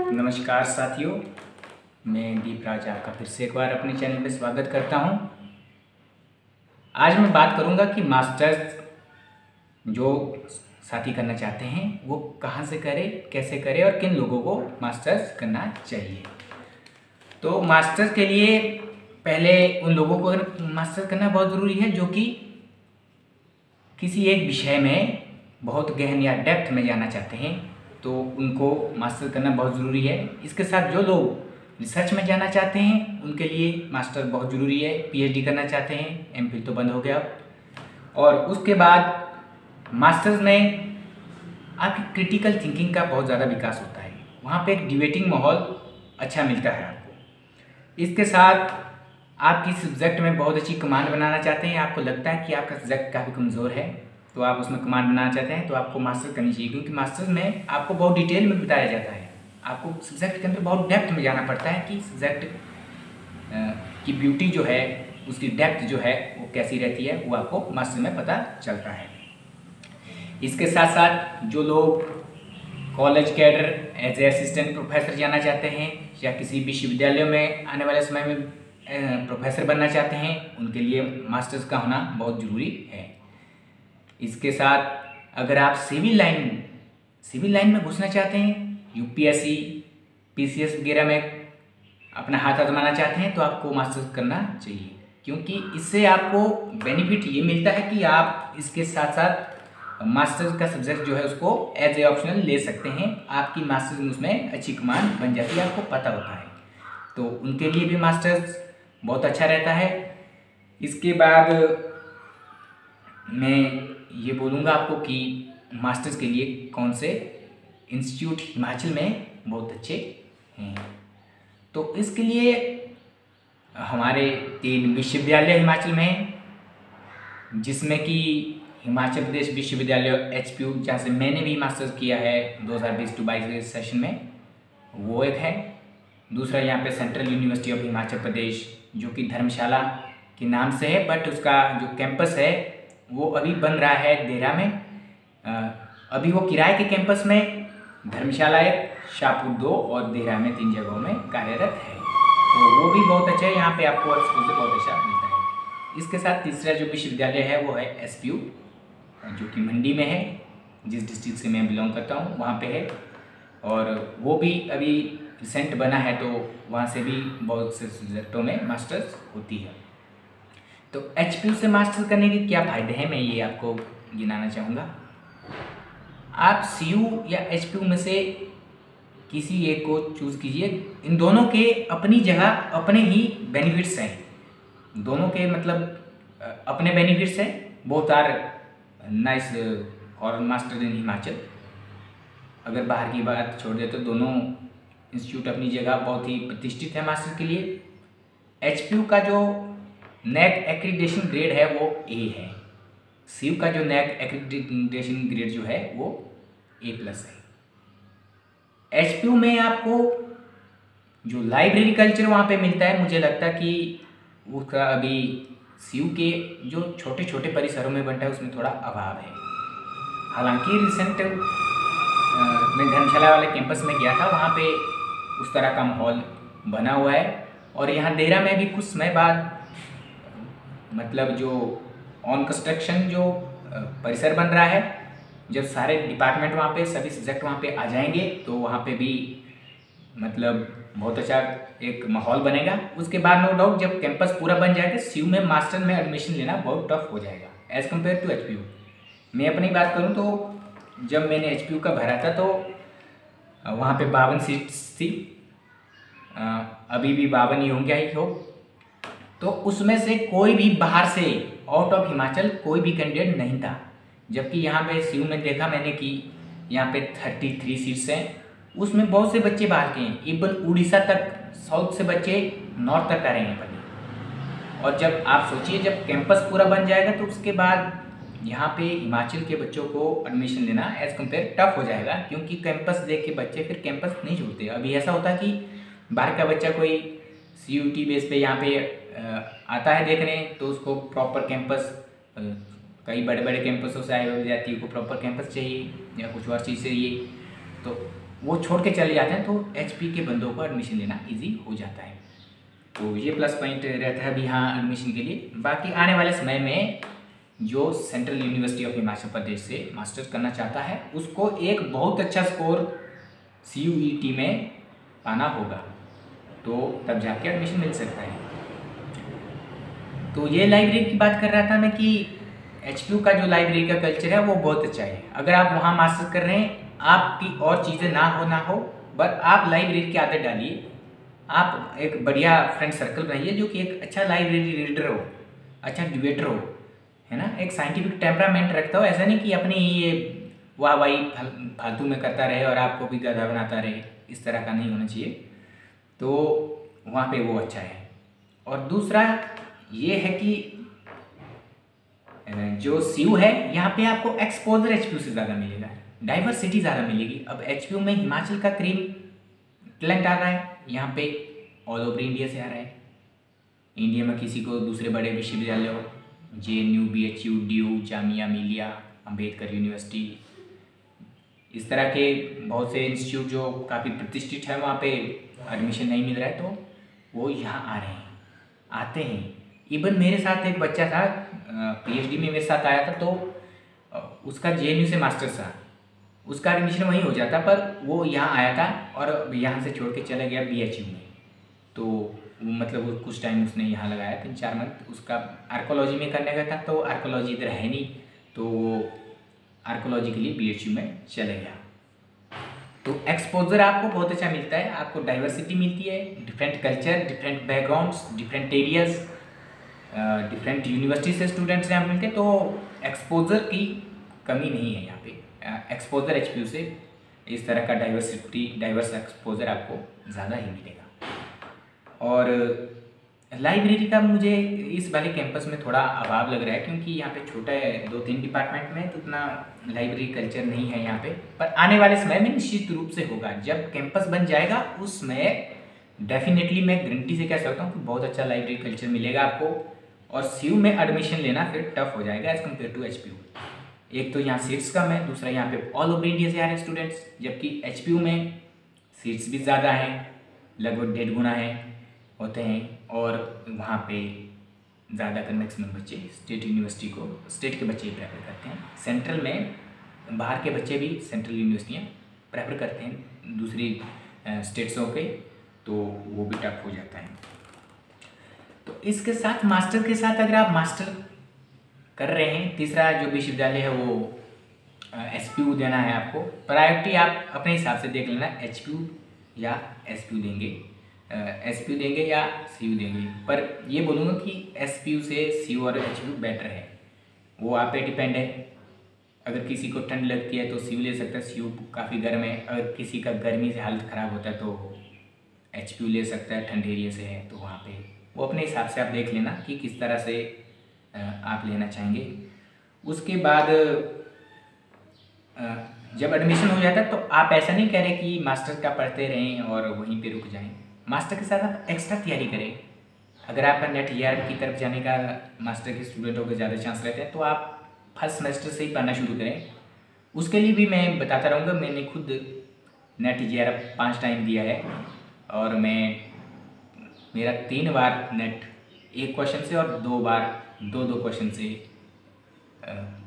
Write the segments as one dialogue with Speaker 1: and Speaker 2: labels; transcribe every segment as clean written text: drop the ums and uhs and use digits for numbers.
Speaker 1: नमस्कार साथियों, मैं दीप राज आपका फिर से एक बार अपने चैनल में स्वागत करता हूं। आज मैं बात करूंगा कि मास्टर्स जो साथी करना चाहते हैं वो कहां से करें, कैसे करें और किन लोगों को मास्टर्स करना चाहिए। तो मास्टर्स के लिए पहले उन लोगों को मास्टर्स करना बहुत ज़रूरी है जो कि किसी एक विषय में बहुत गहन या डेप्थ में जाना चाहते हैं, तो उनको मास्टर करना बहुत ज़रूरी है। इसके साथ जो लोग रिसर्च में जाना चाहते हैं उनके लिए मास्टर बहुत ज़रूरी है। पीएचडी करना चाहते हैं, एमफिल तो बंद हो गया। और उसके बाद मास्टर्स में आपकी क्रिटिकल थिंकिंग का बहुत ज़्यादा विकास होता है। वहाँ पे एक डिबेटिंग माहौल अच्छा मिलता है आपको। इसके साथ आप किस सब्जेक्ट में बहुत अच्छी कमांड बनाना चाहते हैं, आपको लगता है कि आपका सब्जेक्ट काफ़ी कमज़ोर है तो आप उसमें कमांड बनाना चाहते हैं, तो आपको मास्टर करनी चाहिए। क्योंकि मास्टर्स में आपको बहुत डिटेल में बताया जाता है, आपको सब्जेक्ट के अंदर बहुत डेप्थ में जाना पड़ता है कि सब्जेक्ट की ब्यूटी जो है, उसकी डेप्थ जो है वो कैसी रहती है, वो आपको मास्टर में पता चलता है। इसके साथ साथ जो लोग college cadre as a assistant professor जाना चाहते हैं या किसी विश्वविद्यालय में आने वाले समय में प्रोफेसर बनना चाहते हैं, उनके लिए मास्टर्स का होना बहुत ज़रूरी है। इसके साथ अगर आप सिविल लाइन में घुसना चाहते हैं, यूपीएससी पीसीएस वगैरह में अपना हाथ आजमाना चाहते हैं, तो आपको मास्टर्स करना चाहिए। क्योंकि इससे आपको बेनिफिट ये मिलता है कि आप इसके साथ साथ मास्टर्स का सब्जेक्ट जो है उसको एज ए ऑप्शनल ले सकते हैं। आपकी मास्टर्स में उसमें अच्छी कमांड बन जाती है, आपको पता होता है, तो उनके लिए भी मास्टर्स बहुत अच्छा रहता है। इसके बाद मैं ये बोलूँगा आपको कि मास्टर्स के लिए कौन से इंस्टीट्यूट हिमाचल में बहुत अच्छे हैं। तो इसके लिए हमारे 3 विश्वविद्यालय हिमाचल में हैं, जिसमें कि हिमाचल प्रदेश विश्वविद्यालय एचपीयू, जहाँ से मैंने भी मास्टर्स किया है 2020-22 के सेशन में, वो एक है। दूसरा यहाँ पे central university of Himachal Pradesh, जो कि धर्मशाला के नाम से है, बट उसका जो कैंपस है वो अभी बन रहा है देहरा में। अभी वो किराए के कैंपस में धर्मशाला 1, शाहपुर 2 और देहरा में 3 जगहों में कार्यरत है। तो वो भी बहुत अच्छा है, यहाँ पे आपको एक्सपोजर बहुत अच्छा मिलता है। इसके साथ तीसरा जो विश्वविद्यालय है वो है एसपीयू, जो कि मंडी में है, जिस डिस्ट्रिक्ट से मैं बिलोंग करता हूँ वहाँ पे है। और वो भी अभी रिसेंट बना है, तो वहाँ से भी बहुत से सब्जेक्टों में मास्टर्स होती है। तो एचपीयू से मास्टर्स करने के क्या फ़ायदे हैं, मैं ये आपको गिनाना चाहूँगा। आप सीयू या एचपीयू में से किसी एक को चूज़ कीजिए। इन दोनों के अपनी जगह अपने ही बेनिफिट्स हैं, दोनों के मतलब अपने बेनिफिट्स हैं। Both are nice for master in Himachal. अगर बाहर की बात छोड़ दे तो दोनों इंस्टीट्यूट अपनी जगह बहुत ही प्रतिष्ठित है मास्टर के लिए। एचपीयू का जो नैक एक्रीडिटेशन ग्रेड है वो ए है, सीयू का जो नैक एक्रीडिटेशन ग्रेड जो है वो A+ है। एचपीयू में आपको जो लाइब्रेरी कल्चर वहाँ पे मिलता है, मुझे लगता है कि उसका अभी सीयू के जो छोटे छोटे परिसरों में बनता है उसमें थोड़ा अभाव है। हालांकि रिसेंट मैं धर्मशाला वाले कैंपस में गया था, वहाँ पे उस तरह का माहौल बना हुआ है। और यहाँ देहरा में भी कुछ समय बाद मतलब जो ऑन कंस्ट्रक्शन जो परिसर बन रहा है, जब सारे डिपार्टमेंट वहाँ पे, सभी सब्जेक्ट वहाँ पे आ जाएंगे, तो वहाँ पे भी मतलब बहुत अच्छा एक माहौल बनेगा। उसके बाद नो डाउट जब कैंपस पूरा बन जाएगा, सीयू में मास्टर में एडमिशन लेना बहुत टफ हो जाएगा एज़ कम्पेयर टू एचपीयू। मैं अपनी बात करूँ तो जब मैंने एचपीयू का भरा था तो वहाँ पे 52 सीट्स थी, अभी भी 52 ही होंगे आई होप। तो उसमें से कोई भी बाहर से, आउट ऑफ हिमाचल कोई भी कैंडिडेट नहीं था। जबकि यहाँ पे सीयू में देखा मैंने कि यहाँ पे 33 सीट्स हैं, उसमें बहुत से बच्चे बाहर के हैं। इवन उड़ीसा तक, साउथ से बच्चे नॉर्थ तक आ रहे हैं पढ़ने। और जब आप सोचिए जब कैंपस पूरा बन जाएगा तो उसके बाद यहाँ पे हिमाचल के बच्चों को एडमिशन लेना एज़ कम्पेयर टफ हो जाएगा, क्योंकि कैंपस देख के बच्चे फिर कैंपस नहीं छोड़ते। अभी ऐसा होता है कि बाहर का बच्चा कोई CUT बेस पे यहाँ पे आता है देखने, तो उसको प्रॉपर कैंपस, कई बड़े बड़े कैंपसों से आए हुए विद्यार्थियों को प्रॉपर कैंपस चाहिए या कुछ और चीज़ चाहिए, तो वो छोड़ के चले जाते हैं, तो एचपी के बंदों को एडमिशन लेना ईजी हो जाता है। तो ये प्लस पॉइंट रहता है अभी यहाँ एडमिशन के लिए। बाकी आने वाले समय में जो central university of Himachal Pradesh से मास्टर्स करना चाहता है उसको एक बहुत अच्छा स्कोर CUET में पाना होगा, तो तब जाके एडमिशन मिल सकता है। तो ये लाइब्रेरी की बात कर रहा था मैं कि HPU का जो लाइब्रेरी का कल्चर है वो बहुत अच्छा है। अगर आप वहाँ मास्टर्स कर रहे हैं, आपकी और चीज़ें ना हो बट आप लाइब्रेरी की आदत डालिए। आप एक बढ़िया फ्रेंड सर्कल बनाइए जो कि एक अच्छा लाइब्रेरी रीडर हो, अच्छा डिबेटर हो, है ना, एक साइंटिफिक टेम्परामेंट रखता हो। ऐसा नहीं कि अपनी ये वाह वाही फालतू में करता रहे और आपको भी गधा बनाता रहे, इस तरह का नहीं होना चाहिए। तो वहाँ पे वो अच्छा है। और दूसरा ये है कि जो CU है यहाँ पे आपको एक्सपोजर HPU से ज़्यादा मिलेगा, डाइवर्सिटी ज़्यादा मिलेगी। अब HPU में हिमाचल का क्रीम टैलेंट आ रहा है, यहाँ पे ऑल ओवर इंडिया से आ रहा है। इंडिया में किसी को दूसरे बड़े विश्वविद्यालय हो, JNU, BHU, DU, Jamia Millia, Ambedkar university, इस तरह के बहुत से इंस्टीट्यूट जो काफ़ी प्रतिष्ठित है, वहाँ पे एडमिशन नहीं मिल रहा है, तो वो यहाँ आ रहे हैं, आते हैं। इवन मेरे साथ एक बच्चा था, PhD में मेरे साथ आया था, तो उसका JNU से मास्टर्स था, उसका एडमिशन वहीं हो जाता, पर वो यहाँ आया था और यहाँ से छोड़ के चला गया BHU में। तो मतलब वो कुछ टाइम उसने यहाँ लगाया, 3-4 मंथ उसका आर्कोलॉजी में करने का था, तो आर्कोलॉजी इधर है नहीं, तो वो आर्कोलॉजी के लिए BHU में चले गया। तो एक्सपोजर आपको बहुत अच्छा मिलता है, आपको डाइवर्सिटी मिलती है, different culture, different backgrounds, different areas, different university से स्टूडेंट्स यहाँ मिलते हैं, तो एक्सपोजर की कमी नहीं है यहाँ पे। एक्सपोजर HPU से इस तरह का डाइवर्स एक्सपोजर आपको ज़्यादा ही मिलेगा। और लाइब्रेरी का मुझे इस वाले कैंपस में थोड़ा अभाव लग रहा है, क्योंकि यहाँ पे छोटा है, 2-3 डिपार्टमेंट में, तो उतना लाइब्रेरी कल्चर नहीं है यहाँ पे। पर आने वाले समय में निश्चित रूप से होगा, जब कैंपस बन जाएगा उसमें डेफिनेटली मैं गारंटी से कह सकता हूँ कि बहुत अच्छा लाइब्रेरी कल्चर मिलेगा आपको। और CU में एडमिशन लेना फिर टफ हो जाएगा एज़ कम्पेयर टू HPU। एक तो यहाँ सीट्स कम है, दूसरा यहाँ पे ऑल ओवर इंडिया से आ रहे हैं स्टूडेंट्स, जबकि HPU में सीट्स भी ज़्यादा हैं, लगभग 1.5 गुना होते हैं, और वहाँ पे ज़्यादातर मैक्सिमम बच्चे स्टेट यूनिवर्सिटी को, स्टेट के बच्चे ही प्रेफर करते हैं। सेंट्रल में बाहर के बच्चे भी सेंट्रल यूनिवर्सिटियाँ प्रेफर करते हैं दूसरी स्टेट्सों के, तो वो भी टफ हो जाता है। तो इसके साथ मास्टर के साथ अगर आप मास्टर कर रहे हैं, तीसरा जो विश्वविद्यालय है वो HPU देना है आपको। प्रायोरिटी आप अपने हिसाब से देख लेना, HPU या SPU देंगे, SPU देंगे या CU देंगे। पर ये बोलूँगा कि SPU से CU और HPU बेटर है, वो आप पे डिपेंड है। अगर किसी को ठंड लगती है तो CU ले सकता है, CU काफ़ी गर्म है। अगर किसी का गर्मी से हालत ख़राब होता है तो HPU ले सकता है, ठंड एरिया से है तो वहाँ पे वो अपने हिसाब से आप देख लेना कि किस तरह से आप लेना चाहेंगे। उसके बाद जब एडमिशन हो जाता है तो आप ऐसा नहीं कह रहे कि मास्टर का पढ़ते रहें और वहीं पे रुक जाएं। मास्टर के साथ आप एक्स्ट्रा तैयारी करें। अगर आपका नेट ER की तरफ जाने का मास्टर के स्टूडेंटों के ज़्यादा चांस रहते हैं तो आप फर्स्ट सेमेस्टर से ही पढ़ना शुरू करें। उसके लिए भी मैं बताता रहूँगा, मैंने खुद नेट ER 5 टाइम दिया है और मेरा 3 बार नेट 1 क्वेश्चन से और 2 बार 2-2 क्वेश्चन से,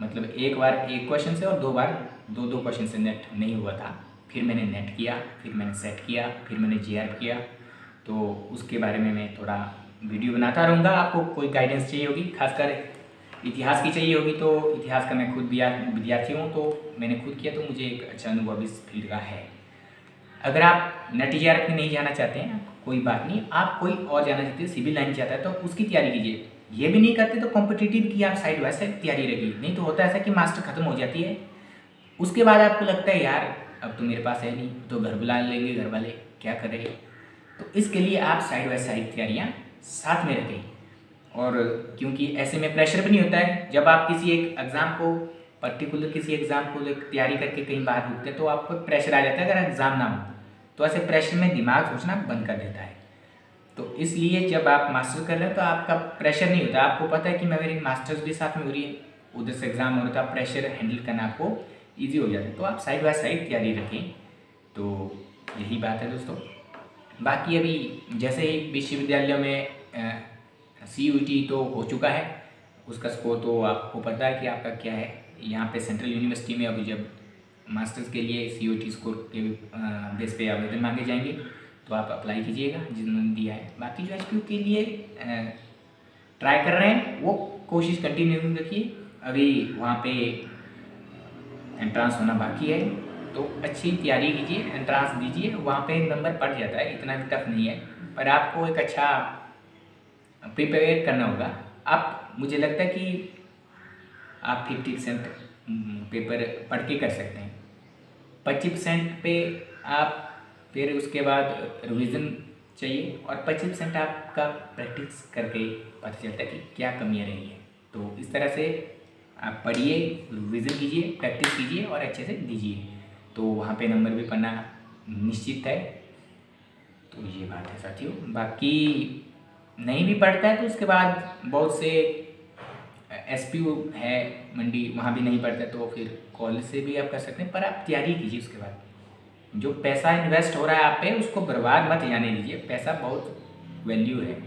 Speaker 1: मतलब 1 बार 1 क्वेश्चन से और 2 बार 2-2 क्वेश्चन से नेट नहीं हुआ था। फिर मैंने नेट किया, फिर मैंने सेट किया, फिर मैंने JR किया। तो उसके बारे में मैं थोड़ा वीडियो बनाता रहूँगा। आपको कोई गाइडेंस चाहिए होगी, खासकर इतिहास की चाहिए होगी, तो इतिहास का मैं खुद विद्यार्थी हूँ, तो मैंने खुद किया, तो मुझे एक अच्छा अनुभव इस फील्ड का है। अगर आप नेट JR में नहीं जाना चाहते हैं कोई बात नहीं, आप कोई और जाना चाहते हैं, सिविल लाइन चाहता है तो उसकी तैयारी कीजिए। ये भी नहीं करते तो कॉम्पिटिटिव की आप साइड बाय साइड तैयारी रखिए। नहीं तो होता है ऐसा कि मास्टर खत्म हो जाती है, उसके बाद आपको लगता है यार अब तो मेरे पास है नहीं, तो घर बुला लेंगे घर वाले, क्या करें। तो इसके लिए आप साइड बाय साइड तैयारियाँ साथ में रखें। और क्योंकि ऐसे में प्रेशर भी नहीं होता है, जब आप किसी एक एग्ज़ाम को पर्टिकुलर किसी एग्ज़ाम को तैयारी करके कहीं बाहर रुकते हैं तो आपको प्रेशर आ जाता है। अगर एग्ज़ाम ना हो तो ऐसे प्रेशर में दिमाग सोचना बंद कर देता है। तो इसलिए जब आप मास्टर कर रहे हैं तो आपका प्रेशर नहीं होता, आपको पता है कि मेरी मास्टर्स भी साथ में हो रही है, उधर से एग्ज़ाम हो रहा था, प्रेशर हैंडल करना आपको ईजी हो जाता है। तो आप साइड बाय साइड तैयारी रखें। तो यही बात है दोस्तों। बाकी अभी जैसे ही विश्वविद्यालय में CUET तो हो चुका है, उसका स्कोर तो आपको पता है कि आपका क्या है। यहाँ पे सेंट्रल यूनिवर्सिटी में अभी जब मास्टर्स के लिए CUET स्कोर के बेस पे आवेदन मांगे जाएंगे, तो आप अप्लाई कीजिएगा जिन्होंने दिया है। बाकी जो HPU के लिए ट्राई कर रहे हैं वो कोशिश कंटिन्यू रखिए। अभी वहाँ पे एंट्रांस होना बाकी है, तो अच्छी तैयारी कीजिए, एंट्रांस दीजिए, वहाँ पे नंबर पड़ जाता है, इतना भी टफ नहीं है। पर आपको एक अच्छा प्रिपेयर करना होगा। आप, मुझे लगता है कि आप 50% पेपर पढ़ के कर सकते हैं, 25% पे आप फिर उसके बाद रिवीजन चाहिए, और 25% आपका प्रैक्टिस करके पता चलता है कि क्या कमियाँ रही हैं। तो इस तरह से आप पढ़िए, रिवीजन कीजिए, प्रैक्टिस कीजिए और अच्छे से दीजिए, तो वहाँ पे नंबर भी पढ़ना निश्चित है। तो ये बात है साथियों। बाकी नहीं भी पढ़ता है तो उसके बाद बहुत से SPU है मंडी, वहाँ भी नहीं पढ़ता, तो फिर कॉलेज से भी आप कर सकते हैं। पर आप तैयारी कीजिए, उसके बाद जो पैसा इन्वेस्ट हो रहा है आप पे, उसको बर्बाद मत जाने दीजिए। पैसा बहुत वैल्यू है।